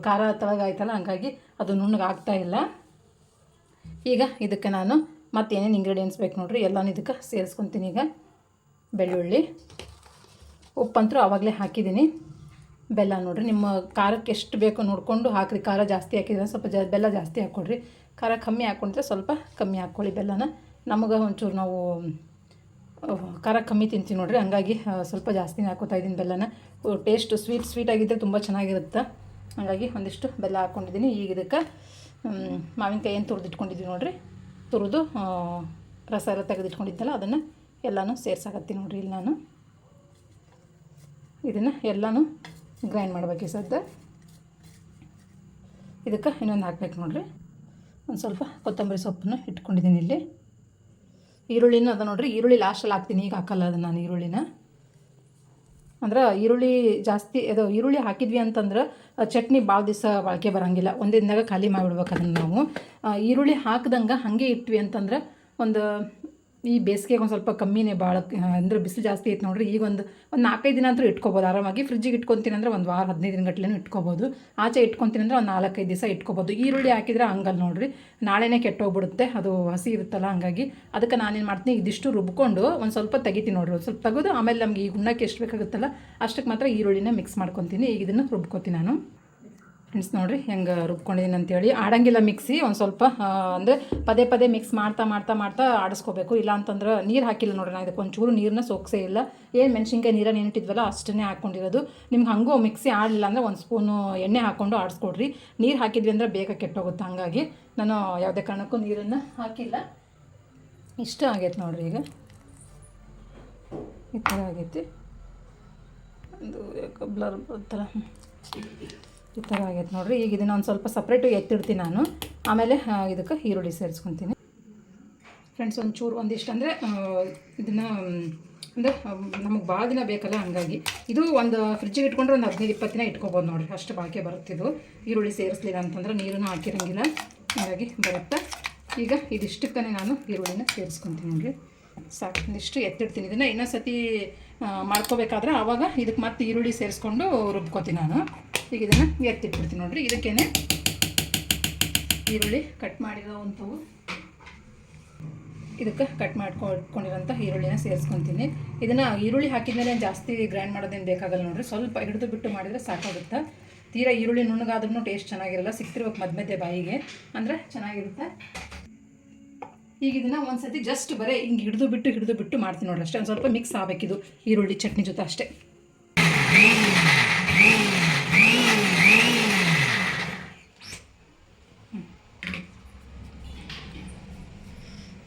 ಖಾರ ತಳಗಾಯ್ತಲ್ಲ, ಹಂಗಾಗಿ ಅದು ನುಣ್ಣಗೆ ಆಗ್ತಾಯಿಲ್ಲ. ಈಗ ಇದಕ್ಕೆ ನಾನು ಮತ್ತು ಏನೇನು ಇಂಗ್ರೀಡಿಯೆಂಟ್ಸ್ ಬೇಕು ನೋಡಿರಿ ಎಲ್ಲನೂ ಇದಕ್ಕೆ ಸೇರಿಸ್ಕೊತೀನಿ. ಈಗ ಬೆಳ್ಳುಳ್ಳಿ, ಉಪ್ಪಂತೂ ಆವಾಗಲೇ ಹಾಕಿದ್ದೀನಿ. ಬೆಲ್ಲ ನೋಡಿರಿ ನಿಮ್ಮ ಖಾರಕ್ಕೆ ಎಷ್ಟು ಬೇಕೋ ನೋಡಿಕೊಂಡು ಹಾಕಿರಿ. ಖಾರ ಜಾಸ್ತಿ ಹಾಕಿದ್ರೆ ಸ್ವಲ್ಪ ಬೆಲ್ಲ ಜಾಸ್ತಿ ಹಾಕ್ಕೊಡ್ರಿ. ಖಾರ ಕಮ್ಮಿ ಹಾಕ್ಕೊಂಡ್ರೆ ಸ್ವಲ್ಪ ಕಮ್ಮಿ ಹಾಕ್ಕೊಳ್ಳಿ ಬೆಲ್ಲನ. ನಮಗೆ ಒಂಚೂರು ನಾವು ಖಾರ ಕಮ್ಮಿ ತಿಂತೀವಿ ನೋಡಿರಿ, ಹಂಗಾಗಿ ಸ್ವಲ್ಪ ಜಾಸ್ತಿನೇ ಹಾಕೋತಾ ಇದ್ದೀನಿ ಬೆಲ್ಲನ. ಟೇಸ್ಟ್ ಸ್ವೀಟಾಗಿದ್ದರೆ ತುಂಬ ಚೆನ್ನಾಗಿರುತ್ತೆ. ಹಾಗಾಗಿ ಒಂದಿಷ್ಟು ಬೆಲ್ಲ ಹಾಕ್ಕೊಂಡಿದ್ದೀನಿ. ಈಗ ಇದಕ್ಕೆ ಮಾವಿನಕಾಯಿ ಏನು ತುರಿದಿಟ್ಕೊಂಡಿದ್ದೀವಿ ನೋಡಿರಿ, ತುರಿದು ರಸ ಎಲ್ಲ ತೆಗೆದಿಟ್ಕೊಂಡಿದ್ದಲ್ಲ ಅದನ್ನು ಎಲ್ಲನೂ ಸೇರ್ಸಾಕತ್ತೀನಿ ನೋಡಿರಿ. ಇಲ್ಲಿ ನಾನು ಇದನ್ನು ಎಲ್ಲನೂ ಗ್ರೈಂಡ್ ಮಾಡಬೇಕು. ಸದ್ಯ ಇದಕ್ಕೆ ಇನ್ನೊಂದು ಹಾಕ್ಬೇಕು ನೋಡಿರಿ. ಒಂದು ಸ್ವಲ್ಪ ಕೊತ್ತಂಬರಿ ಸೊಪ್ಪನ್ನು ಇಟ್ಕೊಂಡಿದ್ದೀನಿ. ಇಲ್ಲಿ ಈರುಳ್ಳಿನೂ ಅದ ನೋಡಿರಿ. ಈರುಳ್ಳಿ ಲಾಸ್ಟಲ್ಲಿ ಹಾಕ್ತೀನಿ, ಈಗ ಹಾಕಲ್ಲ ಅದನ್ನು ನಾನು ಈರುಳ್ಳಿನ. ಅಂದ್ರೆ ಈರುಳ್ಳಿ ಜಾಸ್ತಿ ಅದು ಈರುಳ್ಳಿ ಹಾಕಿದ್ವಿ ಅಂತಂದ್ರೆ ಚಟ್ನಿ ಭಾಳ ದಿವಸ ಬಳಕೆ ಬರೋಂಗಿಲ್ಲ, ಒಂದೇ ದಿನದಾಗ ಖಾಲಿ ಮಾಡಿಬಿಡ್ಬೇಕು ಅದನ್ನು ನಾವು. ಈರುಳ್ಳಿ ಹಾಕ್ದಂಗೆ ಹಾಗೆ ಇಟ್ವಿ ಅಂತಂದ್ರೆ ಒಂದು ಈ ಬೇಸಿಗೆಗೆ ಒಂದು ಸ್ವಲ್ಪ ಕಮ್ಮಿನೇ ಭಾಳ ಅಂದರೆ ಬಿಸಿಲು ಜಾಸ್ತಿ ಐತೆ ನೋಡ್ರಿ. ಈಗ ಒಂದು 4-5 ದಿನ ಅಂತೂ ಇಟ್ಕೊಬೋದು ಆರಾಮಾಗಿ. ಫ್ರಿಜ್ಜಿಗೆ ಇಟ್ಕೊತೀನಿ ಅಂದರೆ ಒಂದು ವಾರ 15 ದಿನ ಗಟ್ಲೆನೂ ಇಟ್ಕೊಬೋದು. ಆಚೆ ಇಟ್ಕೊತೀನಿ ಅಂದರೆ ಒಂದು 4-5 ದಿವಸ ಇಟ್ಕೊಬೋದು. ಈರುಳ್ಳಿ ಹಾಕಿದ್ರೆ ಹಂಗಲ್ಲ ನೋಡ್ರಿ, ನಾಳೆನೇ ಕೆಟ್ಟೋಗ್ಬಿಡುತ್ತೆ, ಅದು ಹಸಿ ಇರುತ್ತಲ್ಲ. ಹಂಗಾಗಿ ಅದಕ್ಕೆ ನಾನೇನು ಮಾಡ್ತೀನಿ, ಇದಿಷ್ಟು ರುಬ್ಕೊಂಡು ಒಂದು ಸ್ವಲ್ಪ ತೆಗಿತೀನಿ ನೋಡ್ರಿ. ಒಂದು ಸ್ವಲ್ಪ ತೆಗೆದು ಆಮೇಲೆ ನಮಗೆ ಈ ಹುಣ್ಣಕ್ಕೆ ಎಷ್ಟು ಬೇಕಾಗುತ್ತಲ್ಲ ಅಷ್ಟಕ್ಕೆ ಮಾತ್ರ ಈರುಳ್ಳಿನ ಮಿಕ್ಸ್ ಮಾಡ್ಕೊತೀನಿ. ಈಗ ಇದನ್ನು ರುಬ್ಕೊತೀನಿ ನಾನು. ಫ್ರೆಂಡ್ಸ್ ನೋಡಿರಿ ಹೆಂಗೆ ರುಬ್ಕೊಂಡಿದ್ದೀನಿ ಅಂತೇಳಿ. ಆಡಂಗಿಲ್ಲ ಮಿಕ್ಸಿ, ಒಂದು ಸ್ವಲ್ಪ ಅಂದರೆ ಪದೇ ಪದೇ ಮಿಕ್ಸ್ ಮಾಡ್ತಾ ಆಡಿಸ್ಕೋಬೇಕು. ಇಲ್ಲ ಅಂತಂದ್ರೆ ನೀರು ಹಾಕಿಲ್ಲ ನೋಡ್ರಿ, ನಾನು ಇದಕ್ಕೆ ಒಂಚೂರು ನೀರನ್ನ ಸೋಕ್ಸೇ ಇಲ್ಲ. ಏನು ಮೆಣಸಿನ್ಕಾಯಿ ನೀರನ್ನು ಏನಿಟ್ಟಿದ್ವಲ್ಲ ಅಷ್ಟನ್ನೇ ಹಾಕ್ಕೊಂಡಿರೋದು. ನಿಮ್ಗೆ ಹಂಗೂ ಮಿಕ್ಸಿ ಆಡಲಿಲ್ಲ ಅಂದರೆ ಒಂದು ಸ್ಪೂನು ಎಣ್ಣೆ ಹಾಕ್ಕೊಂಡು ಆಡಿಸ್ಕೊಡ್ರಿ. ನೀರು ಹಾಕಿದ್ವಿ ಅಂದರೆ ಬೇಗ ಕೆಟ್ಟೋಗುತ್ತೆ. ಹಾಗಾಗಿ ನಾನು ಯಾವುದೇ ಕಾರಣಕ್ಕೂ ನೀರನ್ನು ಹಾಕಿಲ್ಲ. ಇಷ್ಟ ಆಗೈತೆ ನೋಡಿರಿ, ಈಗ ಈ ಥರ ಆಗೈತಿ. ಒಂದು ಬ್ಲರ್ ಥರ ಈ ಥರ ಆಗೈತೆ ನೋಡಿರಿ. ಈಗ ಇದನ್ನು ಒಂದು ಸ್ವಲ್ಪ ಸಪ್ರೇಟು ಎತ್ತಿಡ್ತೀನಿ ನಾನು. ಆಮೇಲೆ ಇದಕ್ಕೆ ಈರುಳ್ಳಿ ಸೇರಿಸ್ಕೊತೀನಿ. ಫ್ರೆಂಡ್ಸ್ ಒಂದಿಷ್ಟು ಅಂದರೆ ಇದನ್ನು ಅಂದರೆ ನಮಗೆ ಭಾಳ ದಿನ ಬೇಕಲ್ಲ, ಹಂಗಾಗಿ ಇದು ಒಂದು ಫ್ರಿಜ್ಜಿಗೆ ಇಟ್ಕೊಂಡ್ರೆ ಒಂದು 15-20 ದಿನ ಇಟ್ಕೊಬೋದು ನೋಡಿರಿ, ಅಷ್ಟು ಬಾಕಿ ಬರುತ್ತಿದ್ದು. ಈರುಳ್ಳಿ ಸೇರಿಸಲಿಲ್ಲ ಅಂತಂದ್ರೆ ನೀರನ್ನು ಹಾಕಿರಂಗಿಲ್ಲ, ಹಾಗಾಗಿ ಬರುತ್ತೆ. ಈಗ ಇದಿಷ್ಟಕ್ಕೇ ನಾನು ಈರುಳ್ಳಿನ ಸೇರಿಸ್ಕೊತೀನಿ ನೋಡಿರಿ. ಸಾಕು, ಒಂದಿಷ್ಟು ಎತ್ತಿಡ್ತೀನಿ. ಇದನ್ನು ಇನ್ನೊಂದು ಸತಿ ಮಾಡ್ಕೋಬೇಕಾದ್ರೆ ಆವಾಗ ಇದಕ್ಕೆ ಮತ್ತೆ ಈರುಳ್ಳಿ ಸೇರಿಸ್ಕೊಂಡು ರುಬ್ಕೋತೀನಿ ನಾನು. ಈಗ ಇದನ್ನು ಎತ್ತಿಟ್ಬಿಡ್ತೀನಿ ನೋಡಿರಿ. ಇದಕ್ಕೇನೆ ಈರುಳ್ಳಿ ಕಟ್ ಮಾಡಿರೋವಂಥವು, ಇದಕ್ಕೆ ಕಟ್ ಮಾಡ್ಕೊಂಡಿರೋಂಥ ಈರುಳ್ಳಿನ ಸೇರಿಸ್ಕೊತೀನಿ. ಇದನ್ನು ಈರುಳ್ಳಿ ಹಾಕಿದ್ಮೇಲೆ ಜಾಸ್ತಿ ಗ್ರೈಂಡ್ ಮಾಡೋದೇನು ಬೇಕಾಗಲ್ಲ ನೋಡಿರಿ, ಸ್ವಲ್ಪ ಹಿಡಿದು ಬಿಟ್ಟು ಮಾಡಿದರೆ ಸಾಕಾಗುತ್ತೆ. ತೀರಾ ಈರುಳ್ಳಿ ನುಣ್ಣಗಾದ್ರೂ ಟೇಸ್ಟ್ ಚೆನ್ನಾಗಿರಲ್ಲ, ಸಿಕ್ತಿರ್ಬೇಕು ಮಧ್ಯೆ ಬಾಯಿಗೆ ಅಂದರೆ ಚೆನ್ನಾಗಿರುತ್ತೆ. ಈಗ ಇದನ್ನು ಒಂದು ಸತಿ ಜಸ್ಟ್ ಬರೀ ಹಿಂಗೆ ಹಿಡಿದು ಬಿಟ್ಟು ಮಾಡ್ತೀನಿ ನೋಡ್ರಿ, ಅಷ್ಟೇ. ಒಂದು ಸ್ವಲ್ಪ ಮಿಕ್ಸ್ ಆಗಬೇಕಿದು ಈರುಳ್ಳಿ ಚಟ್ನಿ ಜೊತೆ ಅಷ್ಟೇ.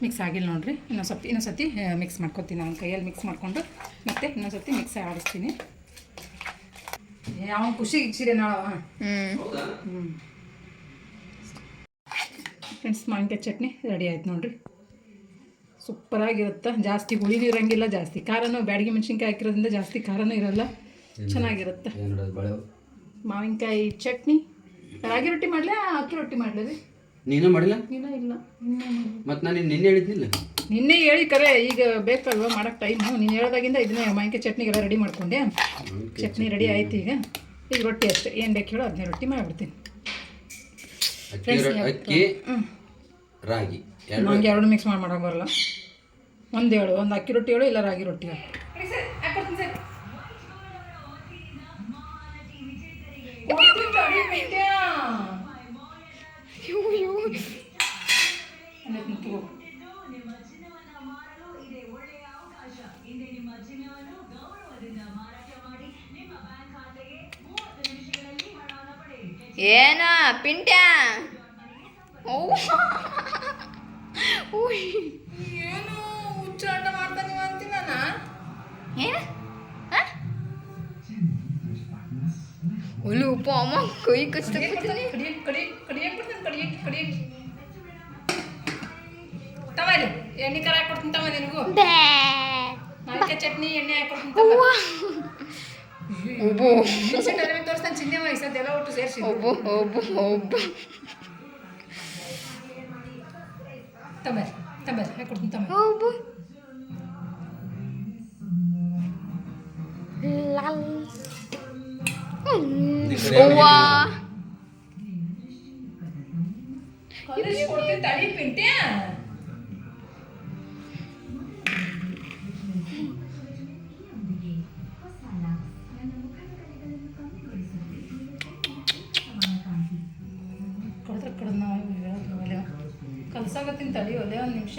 ಮಿಕ್ಸ್ ಆಗಿಲ್ಲ ನೋಡ್ರಿ, ಇನ್ನೊಂದು ಸತಿ ಮಿಕ್ಸ್ ಮಾಡ್ಕೊತೀನಿ ನಾನು ಕೈಯಲ್ಲಿ. ಮಿಕ್ಸ್ ಮಾಡಿಕೊಂಡು ಮತ್ತೆ ಇನ್ನೊಂದು ಸತಿ ಮಿಕ್ಸ್ ಆಡಿಸ್ತೀನಿ. ಯಾವ ಖುಷಿ ಇಚ್ಚಿರಿ ನಾಳೆ. ಫ್ರೆಂಡ್ಸ್, ಮಾವಿನಕಾಯಿ ಚಟ್ನಿ ರೆಡಿ ಆಯ್ತು ನೋಡಿರಿ. ಸೂಪರಾಗಿರುತ್ತೆ. ಜಾಸ್ತಿ ಹುಳಿನೂ ಇರೋಂಗಿಲ್ಲ, ಜಾಸ್ತಿ ಖಾರನೂ, ಬ್ಯಾಡಗಿ ಮೆಣಸಿನ್ಕಾಯಿ ಹಾಕಿರೋದ್ರಿಂದ ಜಾಸ್ತಿ ಖಾರನೂ ಇರೋಲ್ಲ, ಚೆನ್ನಾಗಿರುತ್ತೆ. ಮಾವಿನಕಾಯಿ ಚಟ್ನಿ. ರಾಗಿ ರೊಟ್ಟಿ ಮಾಡಲೇ ಅಕ್ಕಿ ರೊಟ್ಟಿ ಮಾಡಲಿ? ನೀನು ಮಾಡಿಲ್ಲ? ಇಲ್ಲ. ಮತ್ತು ನಾನು ನಿನ್ನೆ ಹೇಳಿದ್ನಿಲ್ಲ? ನಿನ್ನೆ ಹೇಳಿ ಕರೆ, ಈಗ ಬೇಕಲ್ವ ಮಾಡೋಕ್ಕೆ ಟೈಮು. ನೀನು ಹೇಳ್ದಾಗಿಂದ ಇದನ್ನೇ ಮಾವಿನಕಾಯಿ ಚಟ್ನಿಗೆಲ್ಲ ರೆಡಿ ಮಾಡ್ಕೊಂಡೆ. ಚಟ್ನಿ ರೆಡಿ ಆಯ್ತು. ಈಗ ರೊಟ್ಟಿ ಅಷ್ಟೇ, ಏನು ಬೇಕು ಹೇಳೋ ಅದನ್ನೇ ರೊಟ್ಟಿ ಮಾಡಿಬಿಡ್ತೀನಿ. ಅಕ್ಕಿ ರಾಗಿ ನಂಗೆ ಎರಡು ಮಿಕ್ಸ್ ಮಾಡೋಕೆ ಬರಲ್ಲ. ಒಂದು ಅಕ್ಕಿ ರೊಟ್ಟಿ ಹೇಳು, ಇಲ್ಲ ರಾಗಿ ರೊಟ್ಟಿ ಹೇಳು. ಏನ ಪಿಂಟ್ಯಾ? ಏನು ಉಚ್ಚಾಟ ಮಾಡ್ತಾನೆ ಅಂತೀನಿ ನಾನು. ಏನ ಒಳ್ಳೆ ಉಪ್ಪು ಅಮ್ಮ ಕೈ ಕಚ್ಚಿಡ್ತೀನಿ. ತವಲಿ ಎಣ್ಣೆ ಕರ ಹಾಕೊಡ್ತೀನಿ ತವ ನಿನಗೂ. ಮಾವಿನಕಾಯಿ ಚಟ್ನಿ ಎಣ್ಣೆ ಹಾಕೊಡ್ತೀನಿ ತವ. ತೋರಿಸ್ತಾನೆ ಚಿನ್ನೆ ವಯಸ್ಸದೆಲ್ಲ ಒಟ್ಟು ಸೇರಿಸಿ. ತಮ್ಮ ಹಾಕೊಡ್ತೀನಿ ತಮ್ಮ. ತಡಿ ಪಿಂಟ್ಯಾ. ಕಲ್ಸಾಗತ್ತೀನಿ ತಡಿ ಒಲೆ, ಒಂದು ನಿಮಿಷ.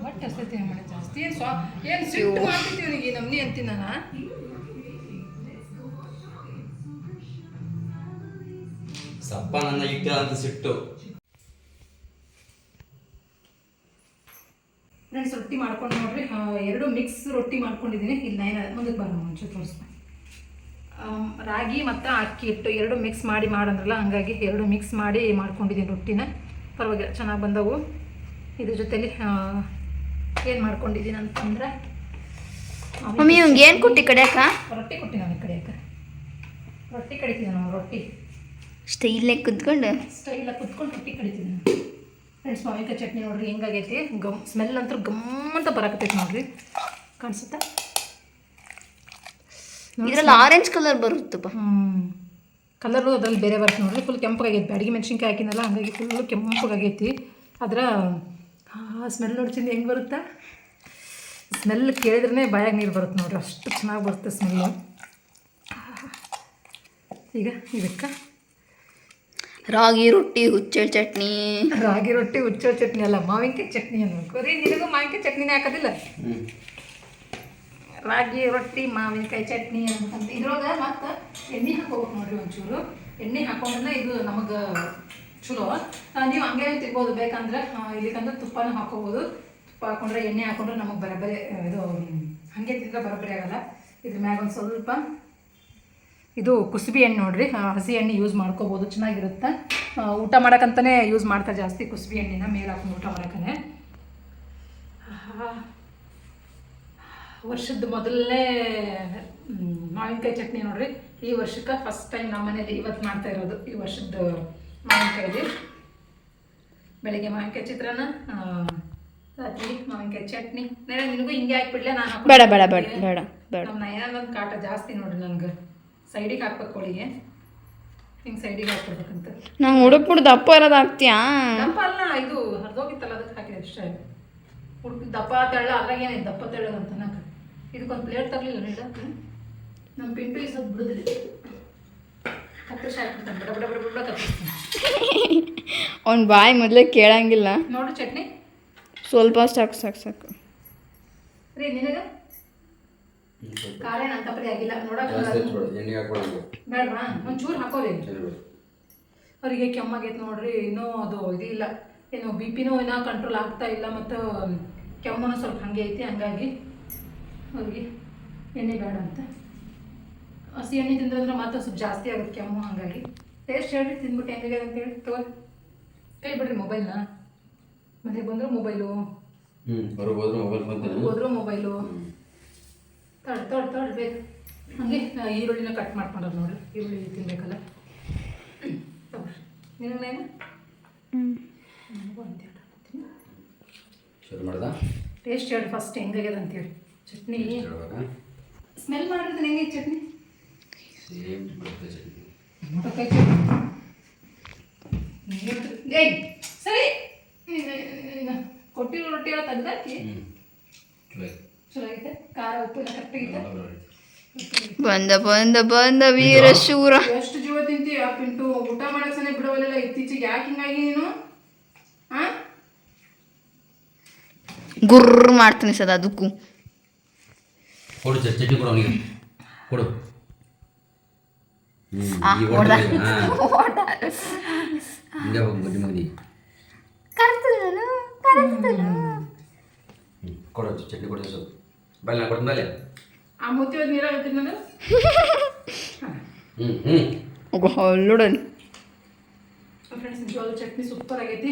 ಒಟ್ಟು ಅಷ್ಟೈತಿ ಮಾಡಿ ಜಾಸ್ತಿ ಏನು ಸಿಟ್ಟು ಮಾಡ್ತಿರ್ತೀವಿ ನಿನಗೆ ನಮ್ನಿ ಅಂತೀನಿ ನಾನು. ಸಪ್ಪ ನನ್ನ ಇಟ್ಟ ಅಂತ ಸಿಟ್ಟು. ಫ್ರೆಂಡ್ಸ್, ರೊಟ್ಟಿ ಮಾಡ್ಕೊಂಡು ನೋಡ್ರಿ, 2 ಮಿಕ್ಸ್ ರೊಟ್ಟಿ ಮಾಡ್ಕೊಂಡಿದ್ದೀನಿ. ಇಲ್ಲಿ ನಾನು ಮುಂದಕ್ಕೆ ಬರೋಣ ಒಂಚೂರು ತೋರಿಸ್ತೀನಿ. ರಾಗಿ ಮತ್ತು ಅಕ್ಕಿ ಹಿಟ್ಟು ಎರಡು ಮಿಕ್ಸ್ ಮಾಡಿ ಮಾಡಂದ್ರಲ್ಲ, ಹಂಗಾಗಿ ಎರಡು ಮಿಕ್ಸ್ ಮಾಡಿ ಮಾಡ್ಕೊಂಡಿದ್ದೀನಿ ರೊಟ್ಟಿನ. ಪರವಾಗಿಲ್ಲ, ಚೆನ್ನಾಗಿ ಬಂದವು. ಇದ್ರ ಜೊತೆಲಿ ಏನು ಮಾಡ್ಕೊಂಡಿದ್ದೀನಿ ಅಂತಂದ್ರೆ, ಮಮ್ಮಿ ಇವಂಗೆ ಏನು ಕೊಟ್ಟು ಕಡಿಯಾಕ? ರೊಟ್ಟಿ ಕೊಟ್ಟಿ ನಾನು ಕಡಿಯಾಕ. ರೊಟ್ಟಿ ಕಡಿತೀನಿ ನಾವು, ರೊಟ್ಟಿ ಸ್ಟೈಲಾಗಿ ಕುತ್ಕೊಂಡು ಕುತ್ಕೊಂಡು ರೊಟ್ಟಿ ಕಡಿತೀನಿ ಫ್ರೆಂಡ್ಸ್. ಮಾವಿನಕಾಯಿ ಚಟ್ನಿ ನೋಡ್ರಿ ಹೆಂಗಾಗೈತಿ, ಸ್ಮೆಲ್ ಅಂತೂ ಗಮ್ಮಂತ ಬರಾಕತ್ತೈತಿ ನೋಡ್ರಿ, ಕಾಣಿಸುತ್ತಾ? ಇದರಲ್ಲಿ ಆರೆಂಜ್ ಕಲರ್ ಬರುತ್ತಪ್ಪ. ಕಲರು ಅದ್ರಲ್ಲಿ ಬೇರೆ ಬರುತ್ತೆ ನೋಡ್ರಿ. ಫುಲ್ ಕೆಂಪಗಾಗೈತಿ, ಅಡುಗೆ ಮೆಣಸಿನ್ಕಾಯಿ ಹಾಕಿನಲ್ಲ, ಹಂಗಾಗಿ ಫುಲ್ಲು ಕೆಂಪಗಾಗೈತಿ. ಅದರ ಸ್ಮೆಲ್ ನೋಡ್ತೀನಿ ಹೆಂಗೆ ಬರುತ್ತಾ? ಸ್ಮೆಲ್ ಕೇಳಿದ್ರೇ ಬಾಯಾಗ ನೀರು ಬರುತ್ತೆ ನೋಡ್ರಿ, ಅಷ್ಟು ಚೆನ್ನಾಗಿ ಬರುತ್ತೆ ಸ್ಮೆಲ್ಲು. ಈಗ ಇದಕ್ಕೆ ರಾಗಿ ರೊಟ್ಟಿ ಹುಚ್ಚೆಳ್ ಚಟ್ನಿ. ರಾಗಿ ರೊಟ್ಟಿ ಹುಚ್ಚೆಳ್ ಚಟ್ನಿ ಅಲ್ಲ, ಮಾವಿನಕಾಯಿ ಚಟ್ನಿ ಅನ್ಬೇಕು ರೀ. ನಿನಗೂ ಮಾವಿನಕಾಯಿ ಚಟ್ನಿನೇ ಹಾಕೋದಿಲ್ಲ? ರಾಗಿ ರೊಟ್ಟಿ ಮಾವಿನಕಾಯಿ ಚಟ್ನಿ ಅಂತಂದು ಇದ್ರೊಳಗೆ ಮತ್ತು ಎಣ್ಣೆ ಹಾಕೋಬೇಕು ನೋಡ್ರಿ. ಒಂಚೂರು ಎಣ್ಣೆ ಹಾಕೊಂಡ್ರೆ ಇದು ನಮಗೆ ಚಲೋ. ನೀವು ಹಂಗೆ ತಿರ್ಬೋದು, ಬೇಕಂದ್ರೆ ಇಲ್ಲಿಕಂದ್ರೆ ತುಪ್ಪನೂ ಹಾಕೋಬೋದು. ತುಪ್ಪ ಹಾಕೊಂಡ್ರೆ, ಎಣ್ಣೆ ಹಾಕೊಂಡ್ರೆ ನಮಗೆ ಬರೋಬ್ಬರಿ ಇದು ಹಾಗೆ ತಿಂದರೆ ಬರೋಬ್ಬರಿ ಆಗೋಲ್ಲ. ಇದ್ರ ಮ್ಯಾಗ ಒಂದು ಸ್ವಲ್ಪ ಇದು ಕುಸುಬಿ ಎಣ್ಣೆ ನೋಡ್ರಿ, ಹಸಿ ಎಣ್ಣೆ ಯೂಸ್ ಮಾಡ್ಕೋಬೋದು, ಚೆನ್ನಾಗಿರುತ್ತೆ. ಊಟ ಮಾಡೋಕ್ಕಂತಲೇ ಯೂಸ್ ಮಾಡ್ತಾರೆ ಜಾಸ್ತಿ ಕುಸುಬಿ ಎಣ್ಣೆನ, ಮೇಲೆ ಹಾಕೊಂಡು ಊಟ ಮಾಡೋಕ್ಕೇ. ವರ್ಷದ ಮೊದಲನೇ ಮಾವಿನಕಾಯಿ ಚಟ್ನಿ ನೋಡ್ರಿ. ಈ ವರ್ಷಕ್ಕೆ ಫಸ್ಟ್ ಟೈಮ್ ನಮ್ಮ ಮನೇಲಿ ಇವತ್ತು ಮಾಡ್ತಾ ಇರೋದು, ಈ ವರ್ಷದ ಮಾವಿನಕಾಯಿಲಿ. ಬೆಳಿಗ್ಗೆ ಮಾವಿನಕಾಯಿ ಚಿತ್ರಾನ್ನ, ರಾತ್ರಿ ಮಾವಿನಕಾಯಿ ಚಟ್ನಿ. ನಿನಗೂ ಹಿಂಗೆ ಹಾಕ್ಬಿಡ್ಲೆ? ನಾನು ಬೇಡ ಬೇಡ ಬೇಡ ಬೇಡ ಬೇಡ. ನಮ್ಮ ನಯನೊಂದು ಕಾಟ ಜಾಸ್ತಿ ನೋಡ್ರಿ ನನಗೆ. ಸೈಡಿಗೆ ಹಾಕ್ಬೇಕು ಹೋಳಿಗೆ, ಹಿಂಗೆ ಸೈಡಿಗೆ ಹಾಕ್ಬಿಡ್ಬೇಕಂತ. ನಂಗೆ ಹುಡುಕ್ಬಿಟ್ಟು ದಪ್ಪ ಇರೋದು ಹಾಕ್ತೀಯಾ? ದಪ್ಪ ಅಲ್ಲ, ಇದು ಹರಿದೋಗಿತ್ತಲ್ಲ, ಅದಕ್ಕೆ ಹಾಕಿದೆ ಅಷ್ಟೇ. ಹುಡುಕಿ ದಪ್ಪ ತೆಳ್ಳ ಅದ್ರಾಗ ಏನಿದೆ ದಪ್ಪ ತೆಳ್ಳಗಂತ ಅನ್ನಕ್ಕೆ. ಇದಕ್ಕೊಂದು ಪ್ಲೇಟ್ ತರಲಿಲ್ಲ ನೀಡಕ್ಕೆ. ನಮ್ಮ ಪಿಂಟು ಈ ಸ್ವಲ್ಪ ಬಿಡುದಿಲ್ಲ, ಕತ್ತರಿಸಿ ಹಾಕ್ಬಿಡ್ತಾನೆ, ಬಡ ಬಡ ಬಡ ಬಡ ಕತ್ತರಿಸ್ತಾನೆ. ಅವ್ನ ಬಾಯಿ ಮೊದಲೇ ಕೇಳಂಗಿಲ್ಲ. ನೋಡು ಚಟ್ನಿ ಸ್ವಲ್ಪ ಸಾಕು ಸಾಕು ಸಾಕು ರೀ. ನಿನಗೆ ಖಾರ ಏನು ಅಂತ ಪರಿ ಆಗಿಲ್ಲ ನೋಡಕ್ಕೆ. ಬೇಡವಾ? ಒಂಚೂರು ಹಾಕೋರಿ. ಅವರಿಗೆ ಕೆಮ್ಮಾಗೈತೆ ನೋಡ್ರಿ, ಇನ್ನೂ ಅದು ಇದಿಲ್ಲ, ಏನು ಬಿ ಪಿನೂ ಇನ್ನೂ ಕಂಟ್ರೋಲ್ ಆಗ್ತಾ ಇಲ್ಲ, ಮತ್ತು ಕೆಮ್ಮೂ ಸ್ವಲ್ಪ ಹಾಗೆ ಐತಿ. ಹಂಗಾಗಿ ಅವ್ರಿಗೆ ಎಣ್ಣೆ ಬೇಡ ಅಂತ. ಹಸಿ ಎಣ್ಣೆ ತಿಂದ್ರೆ ಮತ್ತೆ ಸ್ವಲ್ಪ ಜಾಸ್ತಿ ಆಗುತ್ತೆ ಕೆಮ್ಮು. ಹಾಗಾಗಿ ಟೇಸ್ಟ್ ಹೇಳ್ರಿ, ತಿಂದ್ಬಿಟ್ಟು ಹೆಂಗಾಗ್ಯದ ಅಂತೇಳಿ ತಗೋರಿ. ಕೈ ಬಿಡ್ರಿ ಮೊಬೈಲ್ನ. ಮನೆಗೆ ಬಂದರೂ ಮೊಬೈಲು, ಹೋದ್ರೂ ಮೊಬೈಲು. ತಡ್ ಬೇಕು. ಹಾಗೆ ಈರುಳ್ಳಿನ ಕಟ್ ಮಾಡ್ಕೊಂಡ್ರೆ ನೋಡ್ರಿ, ಈರುಳ್ಳಿ ತಿನ್ಬೇಕಲ್ಲ. ತಗೊಳ್ರಿ, ನಿನಗೇನು ಶುರು ಮಾಡ್ದ? ಟೇಸ್ಟ್ ಹೇಳಿ ಫಸ್ಟ್ ಹೆಂಗಾಗ್ಯದ ಅಂತೇಳಿ. ಚಟ್ನಿ ಸ್ಮೆಲ್ ಮಾಡಿದ್ರೆ ಹೆಂಗೆ ಚಟ್ನಿ? ಮೊಟಕಾಯಿ ಚಟ್ನಿ. ಏಯ್ ಸರಿ, ಕೊಟ್ಟಿರೋ ರೊಟ್ಟಿ ಎಲ್ಲ ತೆಗ್ದಾಕಿ. ಚಲೋ ಐತೆ, ಖಾರ ಉಪ್ಪು ಎಲ್ಲ ಕರೆಕ್ಟಾಗೈತೆ. ಬಂದ ಬಂದ ಬಂದ ವೀರ ಶೂರ. ಎಷ್ಟು ಜೀವ ತಿಂತೀಯ ಪಿಂಟು? ಊಟ ಮಾಡಕ್ ಸನೇ ಬಿಡವಲ್ಲ ಇತ್ತೀಚೆಗೆ. ಯಾಕೆ ಹಿಂಗಾಗಿ ನೀನು? ಗುರ್ರ ಮಾಡ್ತೀನಿ ಸದ ಅದಕ್ಕೂ. ಕೊಡು ಚಟ್ನಿ ಕೊಡು ಅವನಿಗೆ, ಕೊಡು. ಹಿಂಗೆ ಹೋಗಿ ಮದಿ ಮದಿ ಕೊಡು ಚಟ್ನಿ ಕೊಡು. ಸ್ವಲ್ಪ ಬಲ್ಲ ಕೊಡ ಮೇಲೆ ಆ ಮೂತಿ ಒಂದು ನೀರಾಗ ಹಾಕಿದ್ ನಾನು. ಹೊಲ್ಲುಡನ್ ಫ್ರೆಂಡ್ಸ್, ನಿಜವಾಗ್ಲೂ ಚಟ್ನಿ ಸೂಪರ್ ಆಗೈತಿ.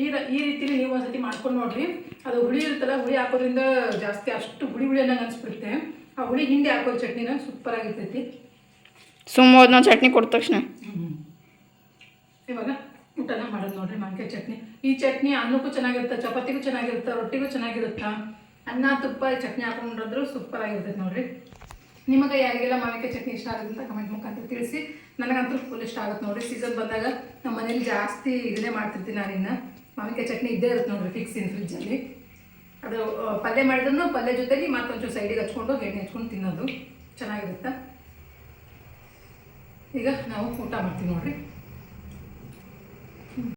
ಈ ರೀತಿಲಿ ನೀವು ಒಂದ್ಸತಿ ಮಾಡ್ಕೊಂಡು ನೋಡ್ರಿ. ಅದು ಹುಳಿ ಇರುತ್ತಲ್ಲ, ಹುಳಿ ಹಾಕೋದ್ರಿಂದ ಜಾಸ್ತಿ ಅಷ್ಟು ಹುಳಿ ಹುಳಿ ಅನ್ನಂಗೆ ಅನ್ಸ್ಬಿಡುತ್ತೆ. ಆ ಹುಳಿ ಹಿಂಡಿ ಹಾಕೋದು ಚಟ್ನಿನ ಸೂಪರ್ ಆಗಿರ್ತೈತಿ. ಸುಮ್ಮ ನಾವು ಚಟ್ನಿ ಕೊಟ್ಟ ತಕ್ಷಣ ಇವಾಗ ಊಟನ ಮಾಡೋದು ನೋಡ್ರಿ. ಮಾವಿನಕಾಯಿ ಚಟ್ನಿ, ಈ ಚಟ್ನಿ ಅನ್ನಕ್ಕೂ ಚೆನ್ನಾಗಿರುತ್ತೆ, ಚಪಾತಿಗೂ ಚೆನ್ನಾಗಿರುತ್ತೆ, ರೊಟ್ಟಿಗೂ ಚೆನ್ನಾಗಿರುತ್ತೆ. ಅನ್ನ ತುಪ್ಪ ಚಟ್ನಿ ಹಾಕೊಂಡ್ರಂದ್ರೂ ಸೂಪರ್ ಆಗಿರ್ತೈತೆ ನೋಡ್ರಿ. ನಿಮಗೆ ಯಾರಿಗೆಲ್ಲ ಮಾವಿನಕಾಯಿ ಚಟ್ನಿ ಇಷ್ಟ ಆಗುತ್ತೆ ಅಂತ ಕಮೆಂಟ್ ಮುಖಾಂತರ ತಿಳಿಸಿ. ನನಗಂತೂ ಫುಲ್ ಇಷ್ಟ ಆಗುತ್ತೆ ನೋಡ್ರಿ. ಸೀಸನ್ ಬಂದಾಗ ನಮ್ಮ ಮನೇಲಿ ಜಾಸ್ತಿ ಇದನ್ನೇ ಮಾಡ್ತಿರ್ತೀನಿ ನಾನು. ಇನ್ನು ಮಾವಿನಕಾಯಿ ಚಟ್ನಿ ಇದ್ದೇ ಇರುತ್ತೆ ನೋಡ್ರಿ, ಫಿಕ್ಸ್ ಇನ್ ಫ್ರಿಜ್ಜಲ್ಲಿ. ಅದು ಪಲ್ಯ ಮಾಡಿದ್ರು ಪಲ್ಯ ಜೊತೆಲಿ ಮತ್ತೊಂಚೂರು ಸೈಡಿಗೆ ಹಚ್ಕೊಂಡು ಎಣ್ಣೆ ಹಚ್ಕೊಂಡು ತಿನ್ನೋದು ಚೆನ್ನಾಗಿರುತ್ತೆ. ಈಗ ನಾವು ಊಟ ಮಾಡ್ತೀವಿ ನೋಡ್ರಿ.